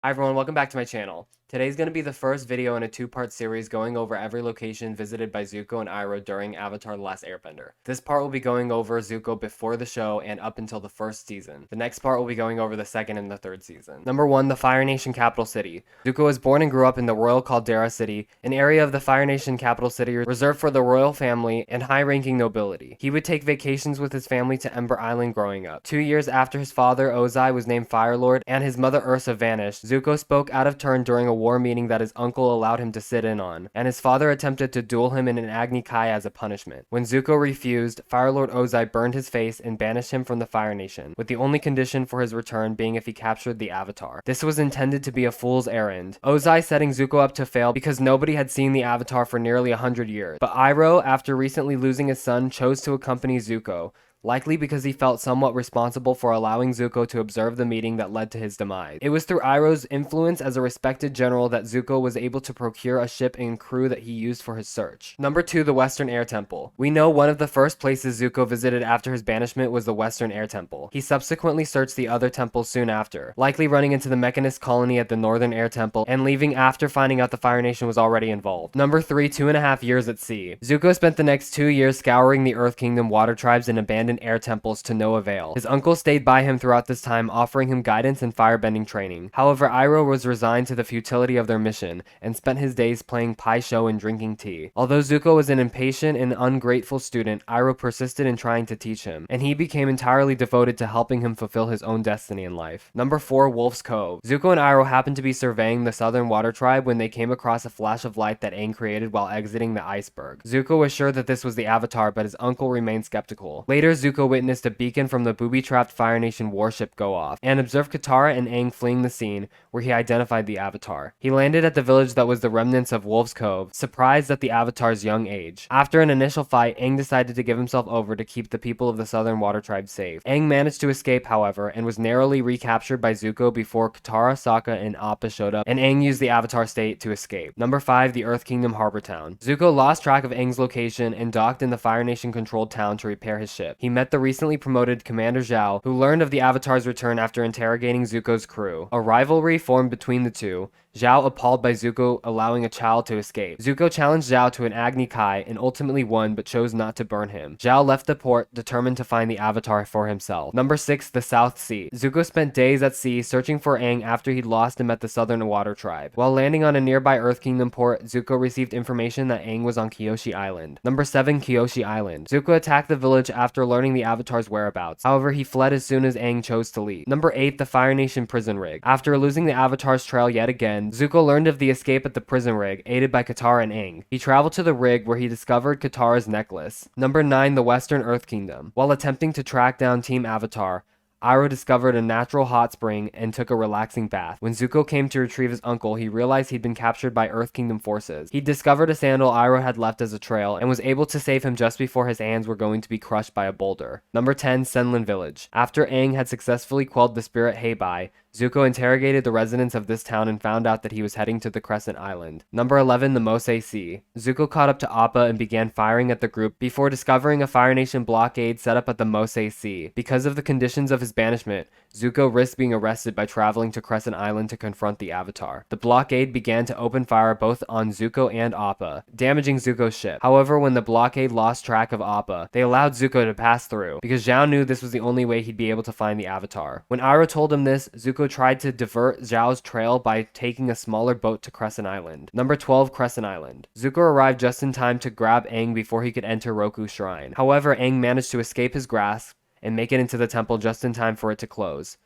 Hi everyone, welcome back to my channel. Today's going to be the first video in a two-part series going over every location visited by Zuko and Iroh during Avatar The Last Airbender. This part will be going over Zuko before the show and up until the first season. The next part will be going over the second and the third season. Number 1, the Fire Nation capital city. Zuko was born and grew up in the Royal Caldera City, an area of the Fire Nation capital city reserved for the royal family and high-ranking nobility. He would take vacations with his family to Ember Island growing up. 2 years after his father, Ozai, was named Fire Lord and his mother Ursa vanished, Zuko spoke out of turn during a war meeting that his uncle allowed him to sit in on, and his father attempted to duel him in an Agni Kai as a punishment. When Zuko refused, Fire Lord Ozai burned his face and banished him from the Fire Nation, with the only condition for his return being if he captured the Avatar. This was intended to be a fool's errand, Ozai setting Zuko up to fail because nobody had seen the Avatar for nearly 100 years. But Iroh, after recently losing his son, chose to accompany Zuko, likely because he felt somewhat responsible for allowing Zuko to observe the meeting that led to his demise. It was through Iroh's influence as a respected general that Zuko was able to procure a ship and crew that he used for his search. Number 2, the Western Air Temple. We know one of the first places Zuko visited after his banishment was the Western Air Temple. He subsequently searched the other temples soon after, likely running into the Mechanist colony at the Northern Air Temple and leaving after finding out the Fire Nation was already involved. Number 3, 2.5 years at sea. Zuko spent the next 2 years scouring the Earth Kingdom water tribes and abandoned air temples to no avail. His uncle stayed by him throughout this time, offering him guidance and firebending training. However, Iroh was resigned to the futility of their mission and spent his days playing pai sho and drinking tea. Although Zuko was an impatient and ungrateful student, Iroh persisted in trying to teach him, and he became entirely devoted to helping him fulfill his own destiny in life. Number 4, Wolf's Cove. Zuko and Iroh happened to be surveying the Southern Water Tribe when they came across a flash of light that Aang created while exiting the iceberg. Zuko was sure that this was the Avatar, but his uncle remained skeptical. Later, Zuko witnessed a beacon from the booby-trapped Fire Nation warship go off, and observed Katara and Aang fleeing the scene, where he identified the Avatar. He landed at the village that was the remnants of Wolf's Cove, surprised at the Avatar's young age. After an initial fight, Aang decided to give himself over to keep the people of the Southern Water Tribe safe. Aang managed to escape, however, and was narrowly recaptured by Zuko before Katara, Sokka, and Appa showed up, and Aang used the Avatar state to escape. Number 5, the Earth Kingdom Harbor Town. Zuko lost track of Aang's location and docked in the Fire Nation-controlled town to repair his ship. He met the recently promoted Commander Zhao, who learned of the Avatar's return after interrogating Zuko's crew. A rivalry formed between the two, Zhao appalled by Zuko allowing a child to escape. Zuko challenged Zhao to an Agni Kai and ultimately won, but chose not to burn him. Zhao left the port, determined to find the Avatar for himself. Number 6, the South Sea. Zuko spent days at sea searching for Aang after he'd lost him at the Southern Water Tribe. While landing on a nearby Earth Kingdom port, Zuko received information that Aang was on Kyoshi Island. Number 7, Kyoshi Island. Zuko attacked the village after learning the Avatar's whereabouts. However, he fled as soon as Aang chose to leave. Number 8, the Fire Nation prison rig. After losing the Avatar's trail yet again, Zuko learned of the escape at the prison rig, aided by Katara and Aang. He traveled to the rig where he discovered Katara's necklace. Number 9, the Western Earth Kingdom. While attempting to track down Team Avatar, Iroh discovered a natural hot spring and took a relaxing bath. When Zuko came to retrieve his uncle, he realized he'd been captured by Earth Kingdom forces. He discovered a sandal Iroh had left as a trail and was able to save him just before his hands were going to be crushed by a boulder. Number 10, Senlin Village. After Aang had successfully quelled the spirit Heibai, Zuko interrogated the residents of this town and found out that he was heading to the Crescent Island. Number 11, the Mose Sea. Zuko caught up to Appa and began firing at the group before discovering a Fire Nation blockade set up at the Mose Sea. Because of the conditions of his banishment, Zuko risked being arrested by traveling to Crescent Island to confront the Avatar. The blockade began to open fire both on Zuko and Appa, damaging Zuko's ship. However, when the blockade lost track of Appa, they allowed Zuko to pass through, because Zhao knew this was the only way he'd be able to find the Avatar. When Iroh told him this, Zuko tried to divert Zhao's trail by taking a smaller boat to Crescent Island. Number 12, Crescent Island. Zuko arrived just in time to grab Aang before he could enter Roku's shrine. However, Aang managed to escape his grasp and make it into the temple just in time for it to close.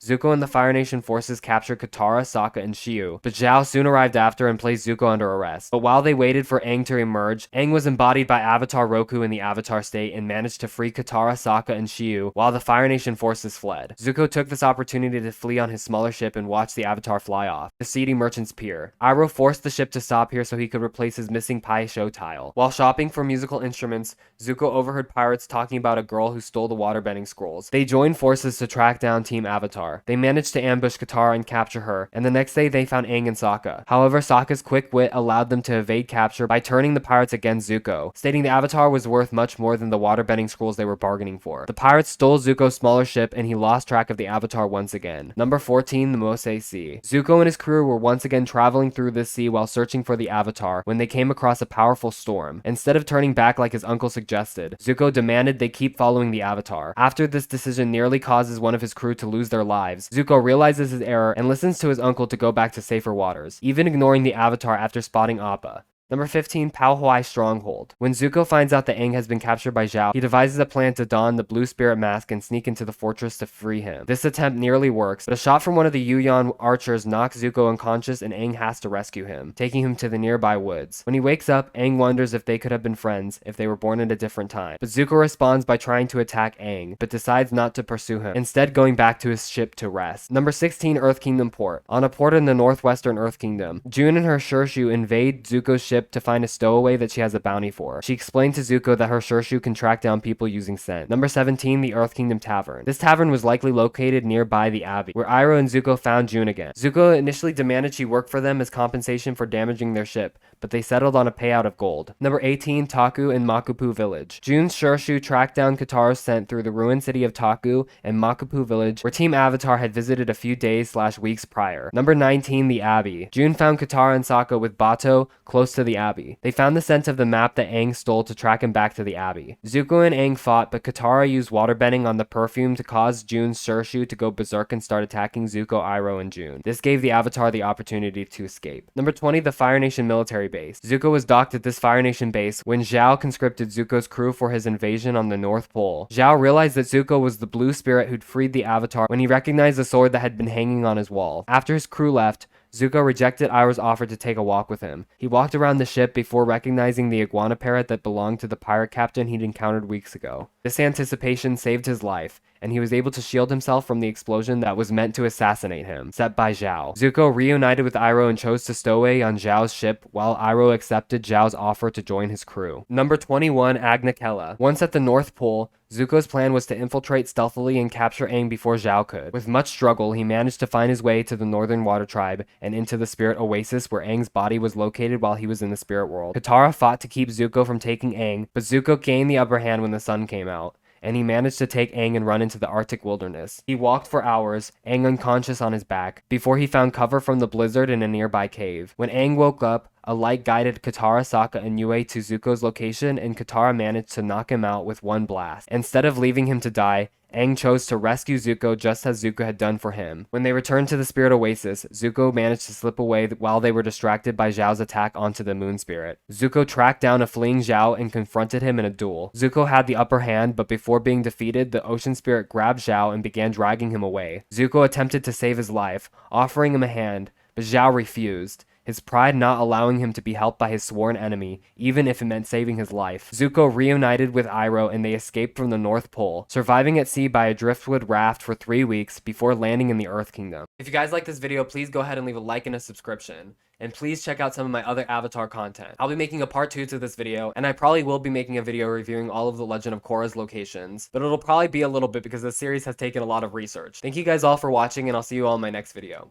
Zuko and the Fire Nation forces captured Katara, Sokka, and Shiu, but Zhao soon arrived after and placed Zuko under arrest. But while they waited for Aang to emerge, Aang was embodied by Avatar Roku in the Avatar state and managed to free Katara, Sokka, and Shiu while the Fire Nation forces fled. Zuko took this opportunity to flee on his smaller ship and watch the Avatar fly off. The Seedy Merchant's Pier. Iroh forced the ship to stop here so he could replace his missing Pai Sho tile. While shopping for musical instruments, Zuko overheard pirates talking about a girl who stole the waterbending scrolls. They joined forces to track down Team Avatar. Avatar. They managed to ambush Katara and capture her, and the next day they found Aang and Sokka. However, Sokka's quick wit allowed them to evade capture by turning the pirates against Zuko, stating the Avatar was worth much more than the waterbending scrolls they were bargaining for. The pirates stole Zuko's smaller ship and he lost track of the Avatar once again. Number 14, the Mose Sea. Zuko and his crew were once again traveling through this sea while searching for the Avatar when they came across a powerful storm. Instead of turning back like his uncle suggested, Zuko demanded they keep following the Avatar. After this decision nearly causes one of his crew to lose their lives, Zuko realizes his error and listens to his uncle to go back to safer waters, even ignoring the Avatar after spotting Appa. Number 15, Pao Hawaii Stronghold. When Zuko finds out that Aang has been captured by Zhao, he devises a plan to don the blue spirit mask and sneak into the fortress to free him. This attempt nearly works, but a shot from one of the Yuyan archers knocks Zuko unconscious and Aang has to rescue him, taking him to the nearby woods. When he wakes up, Aang wonders if they could have been friends if they were born at a different time. But Zuko responds by trying to attack Aang, but decides not to pursue him, instead going back to his ship to rest. Number 16, Earth Kingdom Port. On a port in the northwestern Earth Kingdom, June and her Shirshu invade Zuko's ship to find a stowaway that she has a bounty for. She explained to Zuko that her Shirshu can track down people using scent. Number 17, the Earth Kingdom Tavern. This tavern was likely located nearby the Abbey, where Iroh and Zuko found June again. Zuko initially demanded she work for them as compensation for damaging their ship, but they settled on a payout of gold. Number 18, Taku and Makupu Village. June's Shirshu tracked down Katara's scent through the ruined city of Taku and Makupu Village, where Team Avatar had visited a few days/weeks prior. Number 19, the Abbey. June found Katara and Sokka with Bato close to the Abbey. They found the scent of the map that Aang stole to track him back to the Abbey. Zuko and Aang fought, but Katara used waterbending on the perfume to cause June's Shirshu to go berserk and start attacking Zuko, Iroh, and June. This gave the Avatar the opportunity to escape. Number 20, the Fire Nation military base. Zuko was docked at this Fire Nation base when Zhao conscripted Zuko's crew for his invasion on the North Pole. Zhao realized that Zuko was the blue spirit who'd freed the Avatar when he recognized the sword that had been hanging on his wall. After his crew left, Zuko rejected Iroh's offer to take a walk with him. He walked around the ship before recognizing the iguana parrot that belonged to the pirate captain he'd encountered weeks ago. This anticipation saved his life, and he was able to shield himself from the explosion that was meant to assassinate him, set by Zhao. Zuko reunited with Iroh and chose to stow away on Zhao's ship, while Iroh accepted Zhao's offer to join his crew. Number 21, Agna Kella. Once at the North Pole, Zuko's plan was to infiltrate stealthily and capture Aang before Zhao could. With much struggle, he managed to find his way to the Northern Water Tribe and into the Spirit Oasis where Aang's body was located while he was in the spirit world. Katara fought to keep Zuko from taking Aang, but Zuko gained the upper hand when the sun came out, and he managed to take Aang and run into the Arctic wilderness. He walked for hours, Aang unconscious on his back, before he found cover from the blizzard in a nearby cave. When Aang woke up, a light guided Katara, Sokka, and Yue to Zuko's location, and Katara managed to knock him out with one blast. Instead of leaving him to die, Aang chose to rescue Zuko just as Zuko had done for him. When they returned to the Spirit Oasis, Zuko managed to slip away while they were distracted by Zhao's attack onto the Moon Spirit. Zuko tracked down a fleeing Zhao and confronted him in a duel. Zuko had the upper hand, but before being defeated, the Ocean Spirit grabbed Zhao and began dragging him away. Zuko attempted to save his life, offering him a hand, but Zhao refused, his pride not allowing him to be helped by his sworn enemy, even if it meant saving his life. Zuko reunited with Iroh and they escaped from the North Pole, surviving at sea by a driftwood raft for 3 weeks before landing in the Earth Kingdom. If you guys like this video, please go ahead and leave a like and a subscription. And please check out some of my other Avatar content. I'll be making a part 2 to this video, and I probably will be making a video reviewing all of the Legend of Korra's locations, but it'll probably be a little bit because this series has taken a lot of research. Thank you guys all for watching, and I'll see you all in my next video.